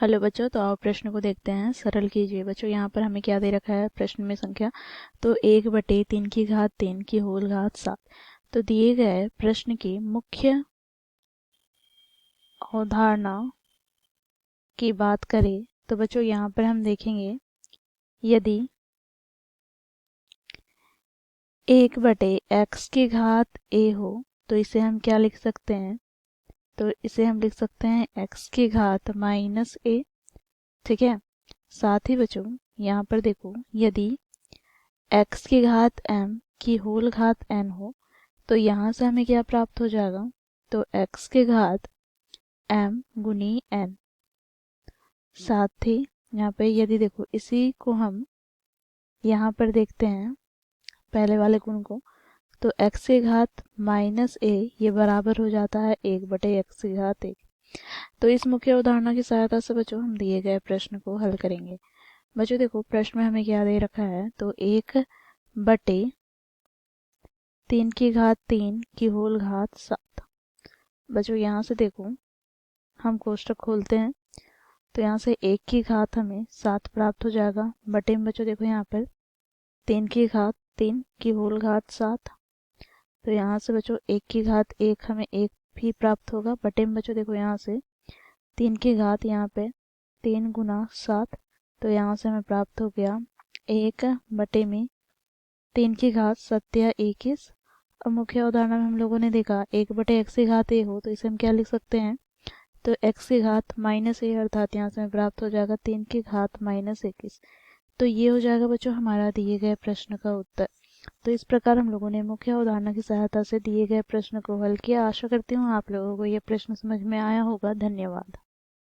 Hello बच्चों, तो आओ प्रश्न को देखते हैं। सरल कीजिए बच्चों। यहाँ पर हमें क्या दे रखा है प्रश्न में संख्या, तो 1/3 की होल घात 7। तो दिए गए प्रश्न की मुख्य अवधारणा की बात करें तो बच्चों यहाँ पर हम देखेंगे, यदि 1/x की घात a हो तो इसे हम क्या लिख सकते हैं, तो इसे हम लिख सकते हैं x की घात -a। ठीक है। साथ ही बच्चों यहाँ पर देखो, यदि x की घात m की होल घात n हो तो यहाँ से हमें क्या प्राप्त हो जाएगा, तो x की घात m गुनी n। साथ ही यहाँ पे यदि देखो इसी को हम यहाँ पर देखते हैं पहले वाले गुण को, तो x की घात -a ये बराबर हो जाता है 1/x की घात 1। तो इस मुख्य उदाहरण की सहायता से बच्चों हम दिए गए प्रश्न को हल करेंगे। बच्चों देखो प्रश्न में हमें क्या दे रखा है, तो 1/3 की घात 3 की होल घात 7। बच्चों यहाँ से देखो हम कोष्टक खोलते हैं, तो यहाँ से 1 की घात हमें 7 प्राप्त हो जाएगा। बटे में बच्चों देखो यहाँ पर 3 की घात 3 की होल घात 7। तो यहाँ से बच्चों 1 की घात 1 हमें 1 भी प्राप्त होगा। बटे में बच्चों देखो यहाँ से 3 की घात यहाँ पे 3 गुना 7, तो यहाँ से हमें प्राप्त हो गया 1/3 की घात 21। अब मुख्य उदाहरण में हम लोगों ने देखा 1/x की घात a हो तो इसे हम क्या लिख सकते हैं, तो x की घात -a, अर्थात यहाँ से हमें प्राप्त हो जाएगा 3 की घात -21। तो ये हो जाएगा बच्चों हमारा दिए गए प्रश्न का उत्तर। तो इस प्रकार हम लोगों ने मुख्य उदाहरण की सहायता से दिए गए प्रश्न को हल किया। आशा करती हूँ आप लोगों को यह प्रश्न समझ में आया होगा। धन्यवाद।